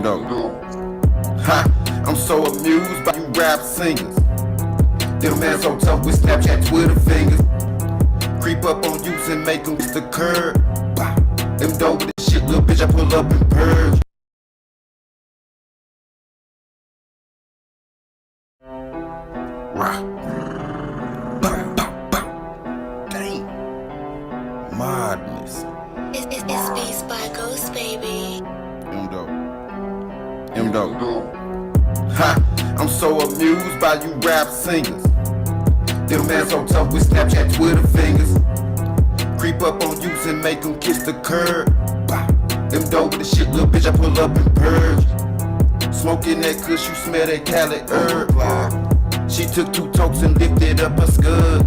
Ha, I'm so amused by you rap singers. Them man so tough with Snapchat, Twitter fingers. Creep up on you and make them kiss the curb. Them dope with the shit, little bitch, I pull up and purge. Dang. Madness. It's Beats by Ghost, baby. M-Dope. Ha, I'm so amused by you rap singers. Them man so tough with Snapchat, Twitter fingers. Creep up on you and make them kiss the curb. Them dope with the shit, little bitch, I pull up and purge. Smoking that kush, you smell that Cali herb. She took 2 tokes and lifted up her scud.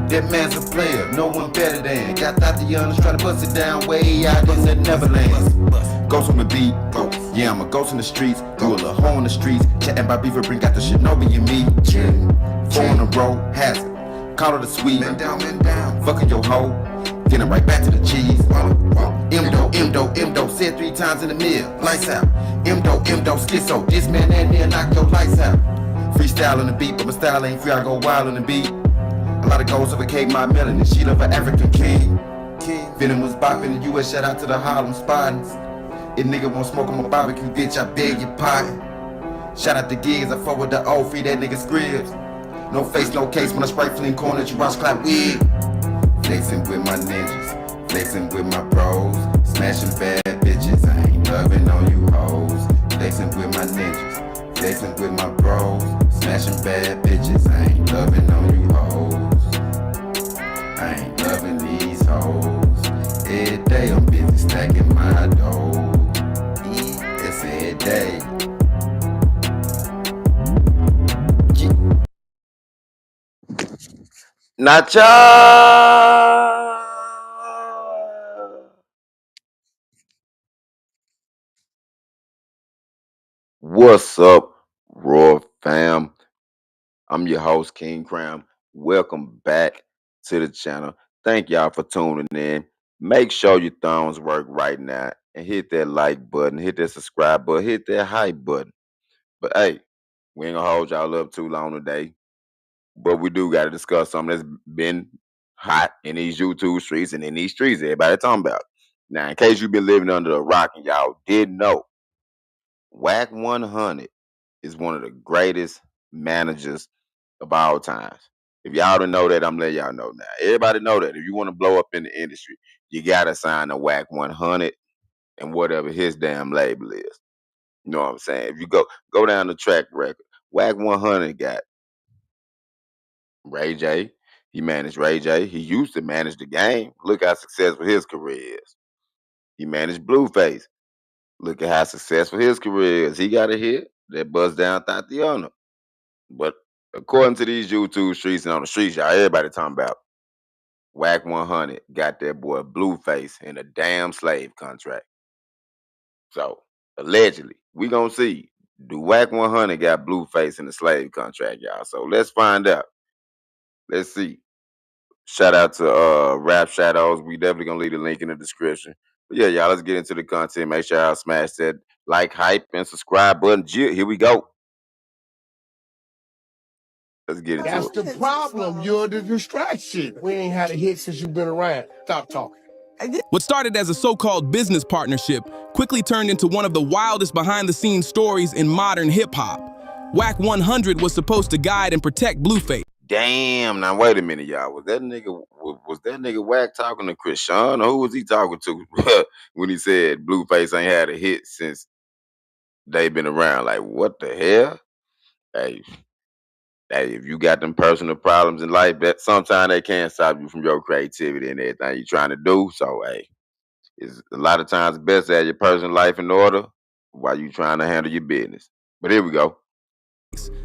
That man's a player, no one better than. Got Tatiana's trying to bust it down way out in the Neverlands. Ghost on the beat, yeah, I'm a ghost in the streets. Do a little hole in the streets. Chatting about beaver, bring out the shit, nobody and me. 4 in a row, hazard. Call her the sweet. Man down. Fucking your hoe. Getting right back to the cheese. M-Dope, said 3 times in the meal. Lights out. M-Dope, schizo. This man that there knock your lights out. Freestyle on the beat, but my style ain't free, I go wild on the beat. A lot of goals overcame my melanin, she love an African king. Venom was bopping in the US, shout out to the Harlem Spartans. If nigga won't smoke on my barbecue, bitch, I beg your pardon. Shout out the gigs, I fuck with the old free that nigga scribs. No face, no case, when I spray fling corner, you watch clap wig. Flexing with my ninjas, flexing with my bros. Smashing bad bitches, I ain't loving on you hoes. Flexing with my ninjas, flexing with my bros. Smashing bad bitches, I ain't loving on you hoes. I ain't loving these hoes. Every day I'm busy stacking my dough. It's every day. Nacha! What's up, Raw fam? I'm your host, King Crown. Welcome back to the channel. Thank y'all for tuning in. Make sure your thumbs work right now and hit that like button, hit that subscribe button, hit that hype button. But hey, we ain't gonna hold y'all up too long today. But we do gotta discuss something that's been hot in these YouTube streets and in these streets everybody talking about. Now, in case you've been living under a rock and y'all didn't know, Wack 100 is one of the greatest managers of all times. If y'all don't know that, I'm letting y'all know now. Everybody know that. If you want to blow up in the industry, you gotta sign a Wack 100 and whatever his damn label is. You know what I'm saying? If you go down the track record, Wack 100 got Ray J. He managed Ray J. He used to manage the game. Look how successful his career is. He managed Blueface. Look at how successful his career is. He got a hit that buzzed down Tatiana. But according to these YouTube streets and on the streets, y'all, everybody talking about Wack 100 got that boy Blueface in a damn slave contract. So, allegedly, we gonna see. Do Wack 100 got Blueface in a slave contract, y'all? So, let's find out. Let's see. Shout out to Rap Shadows. We definitely gonna leave the link in the description. But yeah, y'all, let's get into the content. Make sure y'all smash that like, hype, and subscribe button. Here we go. Let's get into That's it. the problem. You're the distraction. We ain't had a hit since you've been around. Stop talking. What started as a so-called business partnership quickly turned into one of the wildest behind-the-scenes stories in modern hip-hop. Wack 100 was supposed to guide and protect Blueface. Damn, now wait a minute, y'all. Was that nigga Wack talking to Chris Sean, or who was he talking to when he said Blueface ain't had a hit since they been around? Like, what the hell? Hey, if you got them personal problems in life, that sometimes they can't stop you from your creativity and everything you're trying to do. So, hey, it's a lot of times best to have your personal life in order while you trying to handle your business. But here we go.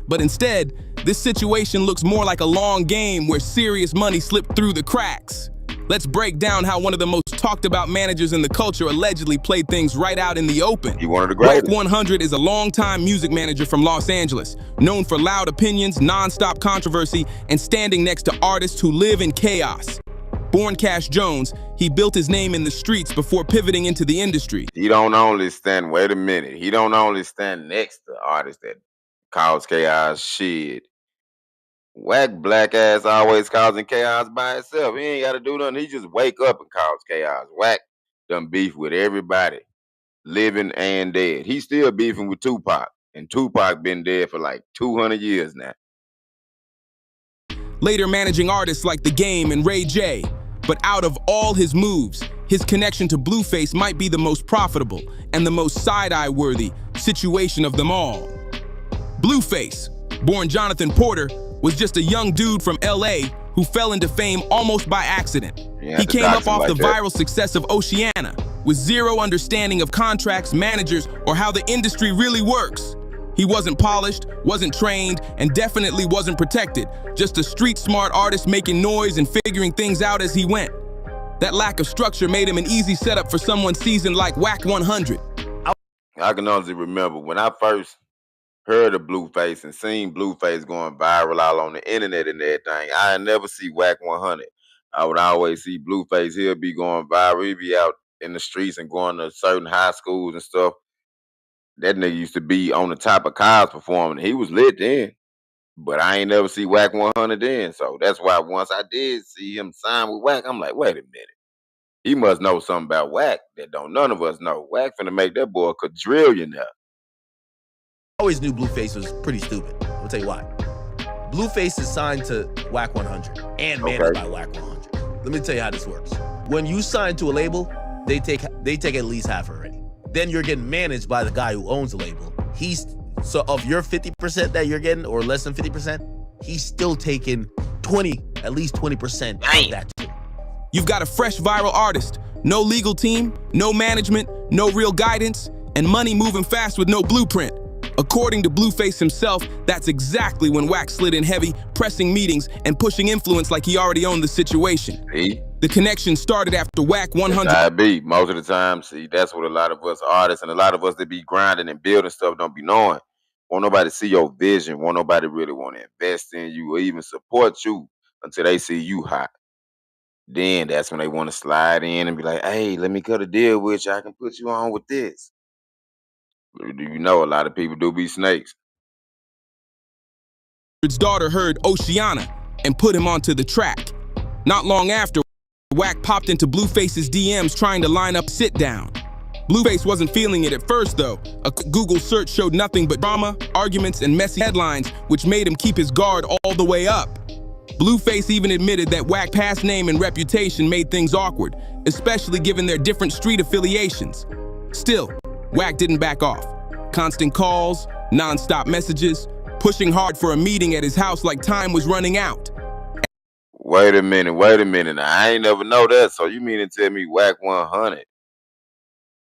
But instead, this situation looks more like a long game where serious money slipped through the cracks. Let's break down how one of the most talked about managers in the culture allegedly played things right out in the open. He one of the greatest. Wack 100 is a longtime music manager from Los Angeles, known for loud opinions, non-stop controversy, and standing next to artists who live in chaos. Born Cash Jones, he built his name in the streets before pivoting into the industry. He don't only stand, wait a minute, he don't only stand next to artists that cause chaos. Shit. Wack black ass always causing chaos by himself. He ain't got to do nothing. He just wake up and cause chaos. Wack done beef with everybody, living and dead. He's still beefing with Tupac, and Tupac been dead for like 200 years now. Later managing artists like The Game and Ray J. But out of all his moves, his connection to Blueface might be the most profitable and the most side-eye worthy situation of them all. Blueface, born Jonathan Porter, was just a young dude from LA who fell into fame almost by accident. He came up off the viral success of Oceana with zero understanding of contracts, managers, or how the industry really works. He wasn't polished, wasn't trained, and definitely wasn't protected. Just a street-smart artist making noise and figuring things out as he went. That lack of structure made him an easy setup for someone seasoned like Wack 100. I can honestly remember when I first heard of Blueface and seen Blueface going viral all on the internet and everything. I never see Wack 100. I would always see Blueface. He'll be going viral. He'll be out in the streets and going to certain high schools and stuff. That nigga used to be on the top of cars performing. He was lit then, but I ain't never see Wack 100 then. So that's why once I did see him sign with Wack, I'm like, wait a minute. He must know something about Wack that don't none of us know. Wack finna make that boy a quadrillionaire. I always knew Blueface was pretty stupid. I'll tell you why. Blueface is signed to Wack 100 and managed by Wack 100. Let me tell you how this works. When you sign to a label, they take at least half already. Then you're getting managed by the guy who owns the label. So of your 50% that you're getting, or less than 50%, he's still taking at least 20% of that too. You've got a fresh viral artist, no legal team, no management, no real guidance, and money moving fast with no blueprint. According to Blueface himself, that's exactly when Wack slid in heavy, pressing meetings and pushing influence like he already owned the situation. See? The connection started after Wack 100. I be most of the time. See, that's what a lot of us artists and a lot of us that be grinding and building stuff don't be knowing. Won't nobody see your vision. Won't nobody really want to invest in you or even support you until they see you hot. Then that's when they want to slide in and be like, hey, let me cut a deal with you. I can put you on with this. Do you know a lot of people do be snakes? His daughter heard Oceana and put him onto the track. Not long after, Wack popped into Blueface's DMs trying to line up sit down. Blueface wasn't feeling it at first though. A Google search showed nothing but drama, arguments, and messy headlines, which made him keep his guard all the way up. Blueface even admitted that Wack's past name and reputation made things awkward, especially given their different street affiliations. Still, Wack didn't back off. Constant calls, non-stop messages, pushing hard for a meeting at his house like time was running out. Wait a minute. Now, I ain't never know that. So you mean to tell me Wack 100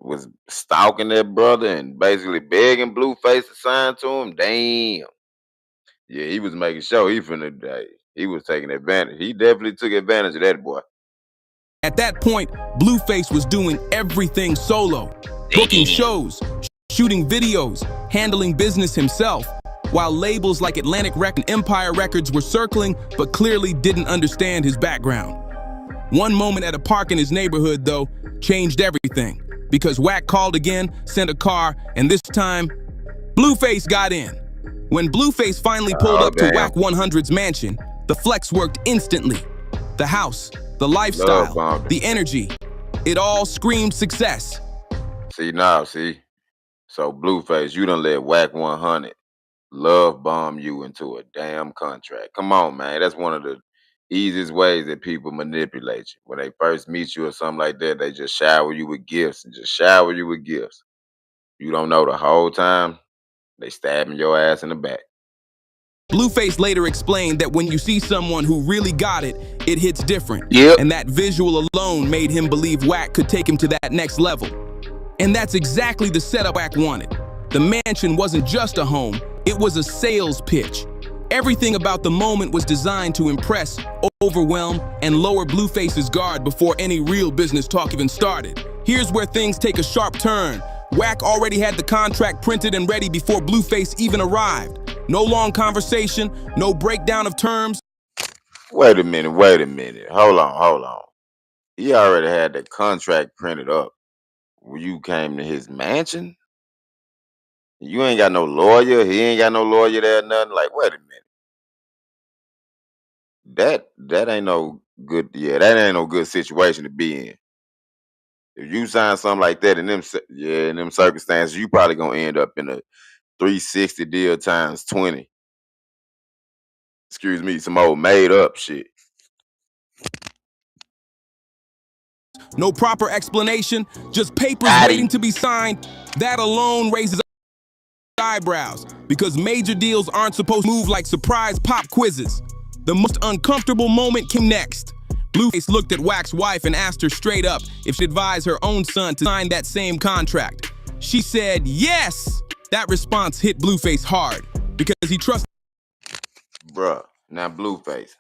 was stalking that brother and basically begging Blueface to sign to him? Damn. Yeah, he was making sure he was taking advantage. He definitely took advantage of that boy. At that point, Blueface was doing everything solo, booking shows, shooting videos, handling business himself, while labels like Atlantic Records and Empire Records were circling but clearly didn't understand his background. One moment at a park in his neighborhood, though, changed everything, because Wack called again, sent a car, and this time, Blueface got in. When Blueface finally pulled up to Wack 100's mansion, the flex worked instantly. The house, the lifestyle, the energy, it all screamed success. See. So Blueface, you done let Wack 100 love bomb you into a damn contract. Come on, man. That's one of the easiest ways that people manipulate you. When they first meet you or something like that, they just shower you with gifts and just shower you with gifts. You don't know the whole time, they stabbing your ass in the back. Blueface later explained that when you see someone who really got it, it hits different. And that visual alone made him believe Wack could take him to that next level. And that's exactly the setup Wack wanted. The mansion wasn't just a home, it was a sales pitch. Everything about the moment was designed to impress, overwhelm, and lower Blueface's guard before any real business talk even started. Here's where things take a sharp turn. Wack already had the contract printed and ready before Blueface even arrived. No long conversation, no breakdown of terms. Wait a minute. Hold on. He already had the contract printed up. When you came to his mansion, you ain't got no lawyer. He ain't got no lawyer there. Nothing. Like, wait a minute. That ain't no good. Yeah, that ain't no good situation to be in. If you sign something like that in in them circumstances, you probably gonna end up in a 360 deal times 20. Excuse me, some old made up shit. No proper explanation, just papers Got waiting him. to be signed. That alone raises eyebrows because major deals aren't supposed to move like surprise pop quizzes. The most uncomfortable moment came next. Blueface looked at Wack's wife and asked her straight up if she'd advise her own son to sign that same contract. She said yes. That response hit Blueface hard because he trusted. Bruh. Now Blueface.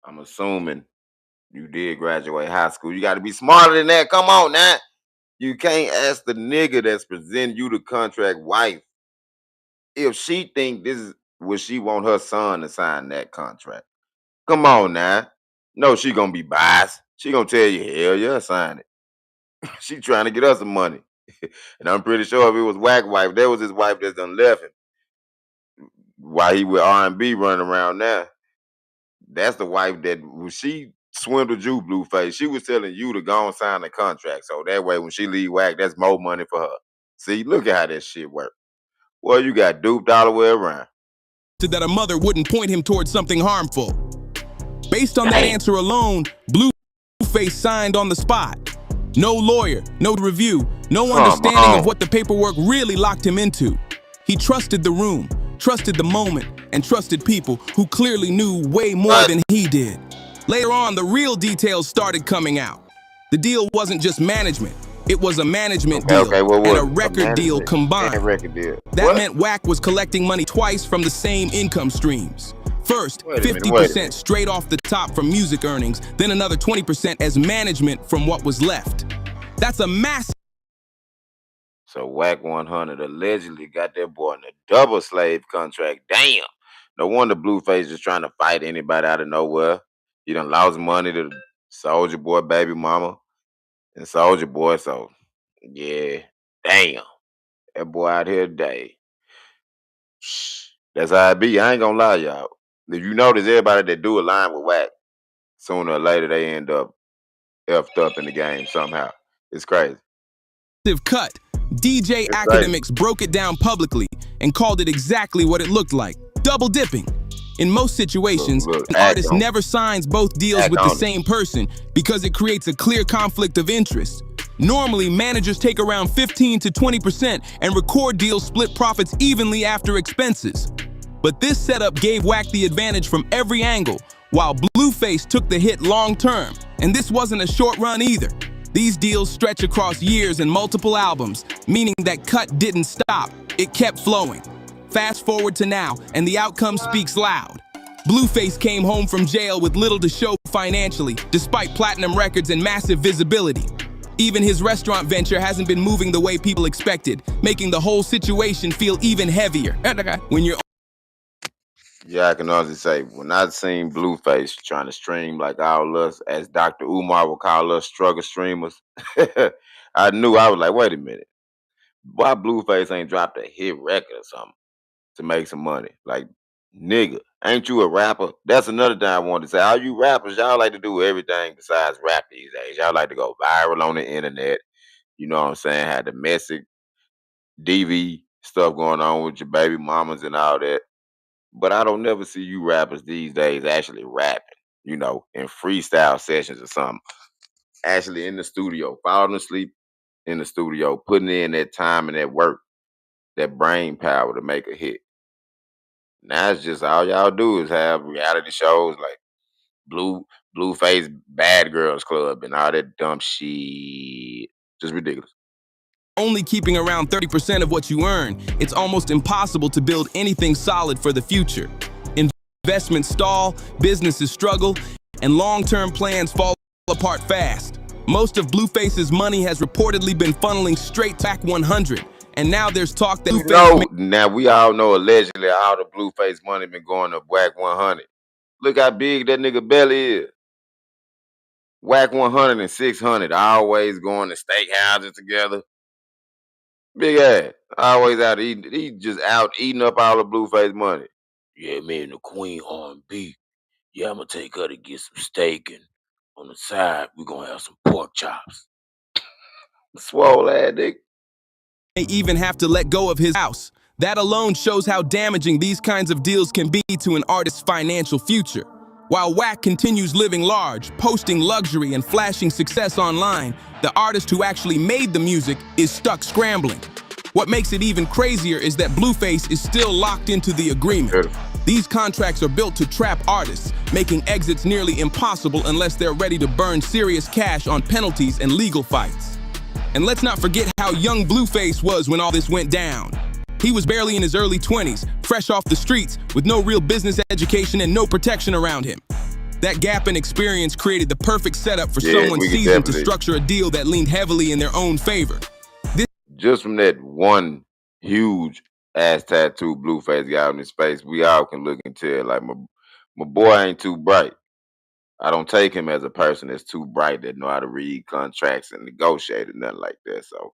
I'm assuming you did graduate high school. You gotta be smarter than that. Come on now. You can't ask the nigga that's presenting you the contract wife if she think this is what she want her son to sign that contract. Come on now. No, she gonna be biased. She gonna tell you, hell yeah, sign it. She trying to get us some money. And I'm pretty sure if it was Wack wife, that was his wife that's done left him. While he with R&B running around now. That's the wife that when she swindled you, Blueface, she was telling you to go and sign the contract. So that way when she leave Wack, that's more money for her. See, look at how that shit work. Well, you got duped all the way around. That a mother wouldn't point him towards something harmful. Based on that Damn. answer alone, Blueface signed on the spot. No lawyer, no review, no Come understanding of on. what the paperwork really locked him into. He trusted the room, trusted the moment, and trusted people who clearly knew way more What? than he did. Later on, the real details started coming out. The deal wasn't just management. It was a management deal Okay, what and was a it? record deal Management combined. and record deal. That What? meant Wack was collecting money twice from the same income streams. First, Wait a minute, 50% straight off the top from music earnings, then another 20% as management from what was left. That's a massive. So Wack 100 allegedly got that boy in a double slave contract. Damn. No wonder Blueface is trying to fight anybody out of nowhere. He done lost money to Soldier Boy baby mama and Soldier Boy. So yeah, damn. That boy out here today. That's how it be. I ain't gonna lie, y'all. If you notice everybody that do align with Wack, sooner or later they end up effed up in the game somehow. It's crazy. Cut. DJ It's crazy. Academics broke it down publicly and called it exactly what it looked like: double dipping. In most situations, Look, an act artist on it. never signs both deals Act with the on it. same person because it creates a clear conflict of interest. Normally, managers take around 15 to 20% and record deals split profits evenly after expenses. But this setup gave Wack the advantage from every angle, while Blueface took the hit long term. And this wasn't a short run either. These deals stretch across years and multiple albums, meaning that Cut didn't stop, it kept flowing. Fast forward to now, and the outcome speaks loud. Blueface came home from jail with little to show financially, despite platinum records and massive visibility. Even his restaurant venture hasn't been moving the way people expected, making the whole situation feel even heavier. When you're Yeah, I can honestly say when I seen Blueface trying to stream like all us, as Dr. Umar would call us, struggle streamers, I knew I was like, wait a minute, why Blueface ain't dropped a hit record or something to make some money? Like, nigga, ain't you a rapper? That's another thing I wanted to say. All you rappers, y'all like to do everything besides rap these days. Y'all like to go viral on the internet. You know what I'm saying? Had domestic DV stuff going on with your baby mamas and all that. But I don't never see you rappers these days actually rapping, in freestyle sessions or something. Actually in the studio, falling asleep in the studio, putting in that time and that work, that brain power to make a hit. Now it's just all y'all do is have reality shows like Blueface Bad Girls Club and all that dumb shit. Just ridiculous. only keeping around 30% of what you earn, it's almost impossible to build anything solid for the future. Investments stall, businesses struggle, and long-term plans fall apart fast. Most of Blueface's money has reportedly been funneling straight to Wack 100, and now there's talk that Now we all know allegedly all the Blueface money been going to Wack 100. Look how big that nigga belly is. Wack 100 and 600 always going to steak houses together. Big ass. Always out eating. He just out eating up all the Blueface money. Yeah, me and the Queen R&B. Yeah, I'm gonna take her to get some steak, and on the side we're gonna have some pork chops. Swole ass dick. May even have to let go of his house. That alone shows how damaging these kinds of deals can be to an artist's financial future. While Wack continues living large, posting luxury and flashing success online, the artist who actually made the music is stuck scrambling. What makes it even crazier is that Blueface is still locked into the agreement. These contracts are built to trap artists, making exits nearly impossible unless they're ready to burn serious cash on penalties and legal fights. And let's not forget how young Blueface was when all this went down. He was barely in his early 20s, fresh off the streets, with no real business education and no protection around him. That gap in experience created the perfect setup for someone seasoned to structure a deal that leaned heavily in their own favor. Just from that one huge ass tattoo Blueface got on his face, we all can look and tell, like, my boy ain't too bright. I don't take him as a person that's too bright that know how to read contracts and negotiate and nothing like that. So,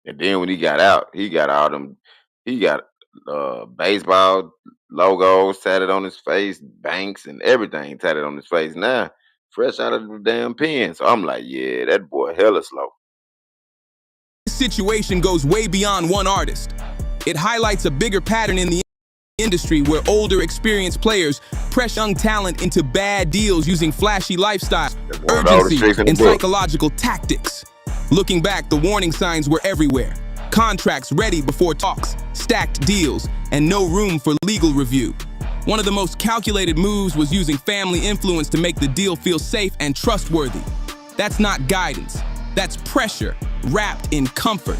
and then when he got out, he got all them, he got baseball logos tatted on his face, banks and everything tatted on his face now, fresh out of the damn pen. So I'm like, yeah, that boy hella slow. This situation goes way beyond one artist. It highlights a bigger pattern in the industry where older, experienced players press young talent into bad deals using flashy lifestyles, urgency, and psychological tactics. Looking back, the warning signs were everywhere. Contracts ready before talks, stacked deals, and no room for legal review. One of the most calculated moves was using family influence to make the deal feel safe and trustworthy. That's not guidance. That's pressure, wrapped in comfort.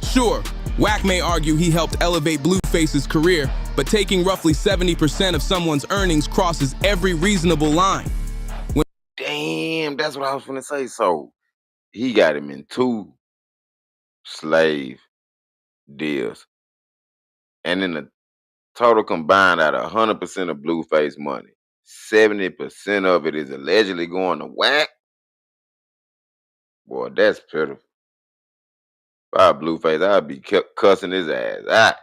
Sure, Wack may argue he helped elevate Blueface's career, but taking roughly 70% of someone's earnings crosses every reasonable line. Damn, that's what I was gonna say. So he got him in 2 slave deals. And in the total combined out of 100% of Blueface money, 70% of it is allegedly going to Wack. Boy, that's pitiful. If I Blueface, I'd be cussing his ass out.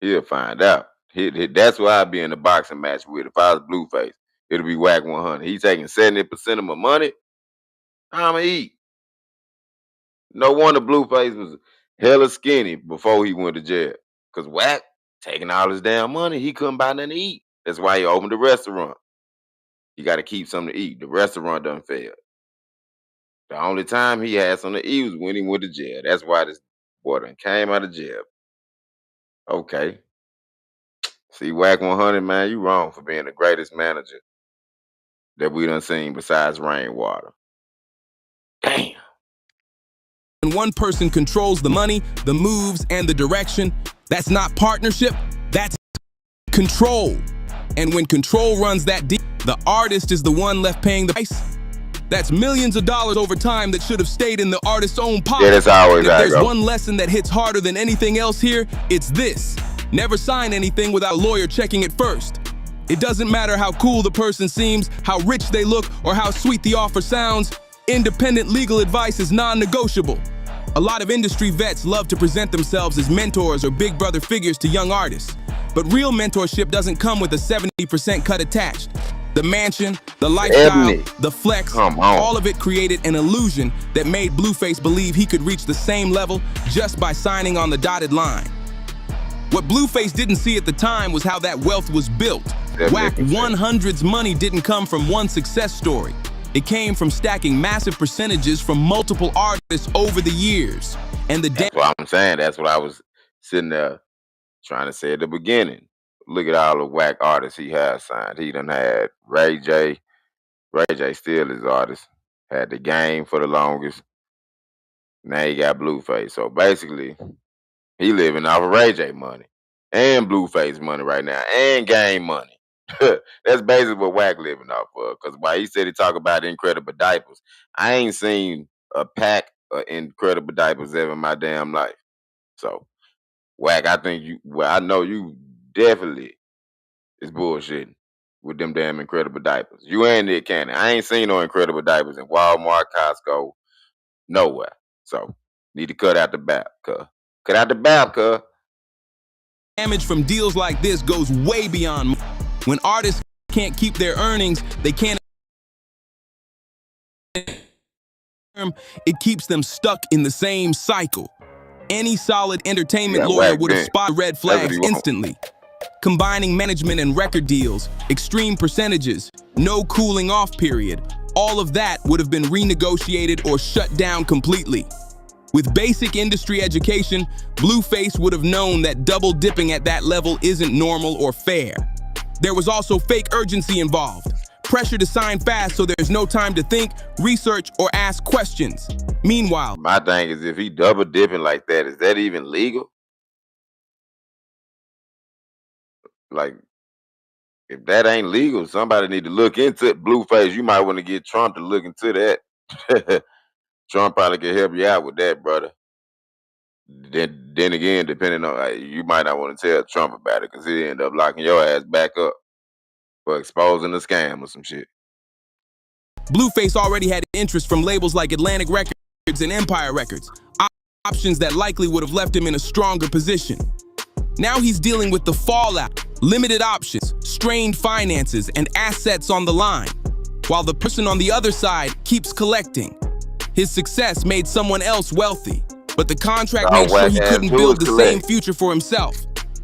He'll find out. That's who I'd be in the boxing match with. If I was Blueface, it'll be Wack 100. He's taking 70% of my money. I'ma eat. No wonder Blueface was hella skinny before he went to jail. Cause Wack taking all his damn money, he couldn't buy nothing to eat. That's why he opened a restaurant. You got to keep something to eat. The restaurant done failed. The only time he had something to eat was when he went to jail. That's why this boy done came out of jail. Okay. See, Wack 100, man, you wrong for being the greatest manager that we done seen besides Rainwater. Damn. When one person controls the money, the moves, and the direction, that's not partnership, that's control. And when control runs that deep, the artist is the one left paying the price. That's millions of dollars over time that should have stayed in the artist's own pocket. Yeah, that's always if there's one lesson that hits harder than anything else here, it's this. Never sign anything without a lawyer checking it first. It doesn't matter how cool the person seems, how rich they look, or how sweet the offer sounds. Independent legal advice is non-negotiable. A lot of industry vets love to present themselves as mentors or big brother figures to young artists. But real mentorship doesn't come with a 70% cut attached. The mansion, the lifestyle, the flex, all of it created an illusion that made Blueface believe he could reach the same level just by signing on the dotted line. What Blueface didn't see at the time was how that wealth was built. Wack 100's money didn't come from one success story. It came from stacking massive percentages from multiple artists over the years. And that's what I'm saying. That's what I was sitting there trying to say at the beginning. Look at all the Wack artists he has signed. He done had Ray J. Ray J still his artist. Had the Game for the longest. Now he got Blueface. So basically, he living off of Ray J money and Blueface money right now and Game money. That's basically what Wack living off of. Because while he said he talk about incredible diapers, I ain't seen a pack of incredible diapers ever in my damn life. So Wack, I think you. Well, I know you definitely is bullshitting. with them damn incredible diapers. You and Nick Cannon. I ain't seen no incredible diapers in Walmart, Costco, nowhere. So need to cut out the bap, cuz. Cut out the bap, cuz. Damage from deals like this goes way beyond. When artists can't keep their earnings, they can't. It keeps them stuck in the same cycle. Any solid entertainment lawyer would have spotted red flags instantly. Combining management and record deals, extreme percentages, no cooling off period, all of that would have been renegotiated or shut down completely. With basic industry education, Blueface would have known that double dipping at that level isn't normal or fair. There was also fake urgency involved. Pressure to sign fast so there's no time to think, research, or ask questions. Meanwhile, my thing is, if he double dipping like that, is that even legal? Like, if that ain't legal, somebody need to look into it. Blueface, you might want to get Trump to look into that. Trump probably can help you out with that, brother. Then again, depending on, you might not want to tell Trump about it because he'll end up locking your ass back up for exposing the scam or some shit. Blueface already had interest from labels like Atlantic Records and Empire Records, options that likely would have left him in a stronger position. Now he's dealing with the fallout, limited options, strained finances, and assets on the line, while the person on the other side keeps collecting. His success made someone else wealthy, but the contract made sure he couldn't build the same future for himself.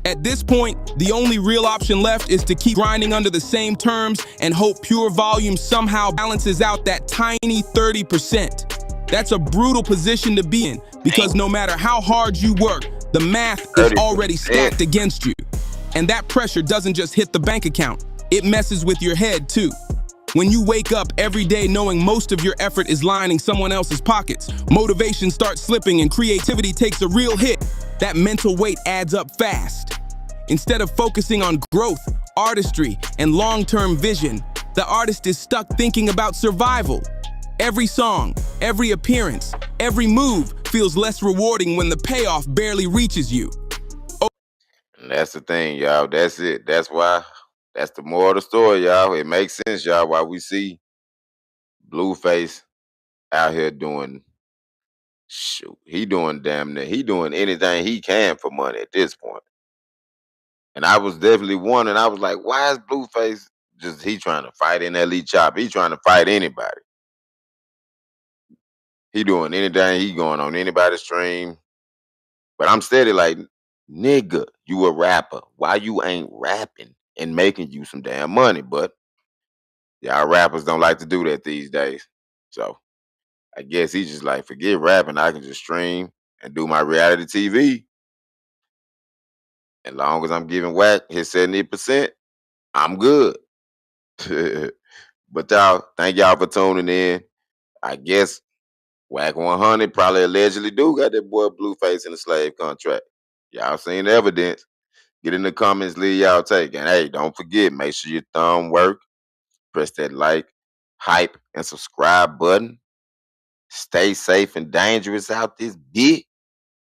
At this point, the only real option left is to keep grinding under the same terms and hope pure volume somehow balances out that tiny 30%. That's a brutal position to be in, because no matter how hard you work, the math is already stacked against you. And that pressure doesn't just hit the bank account, it messes with your head too. When you wake up every day knowing most of your effort is lining someone else's pockets, motivation starts slipping and creativity takes a real hit. That mental weight adds up fast. Instead of focusing on growth, artistry, and long-term vision, the artist is stuck thinking about survival. Every song, every appearance, every move feels less rewarding when the payoff barely reaches you. And that's the thing, y'all. That's it. That's why. That's the moral of the story, y'all. It makes sense, y'all, why we see Blueface out here doing, shoot, he doing damn near, he doing anything he can for money at this point. And I was definitely wondering, I was like, why is Blueface he trying to fight in Elite Chop? He trying to fight anybody. He doing anything, he going on anybody's stream. But I'm steady like, nigga, you a rapper. Why you ain't rapping and making you some damn money? But y'all rappers don't like to do that these days. So I guess he's just like, forget rapping. I can just stream and do my reality TV. As long as I'm giving Wack his 70%, I'm good. But y'all, thank y'all for tuning in. I guess Wack 100 probably allegedly do got that boy Blueface in the slave contract. Y'all seen the evidence. Get in the comments, leave y'all take. And hey, don't forget, make sure your thumb work. Press that like, hype, and subscribe button. Stay safe and dangerous out this bitch.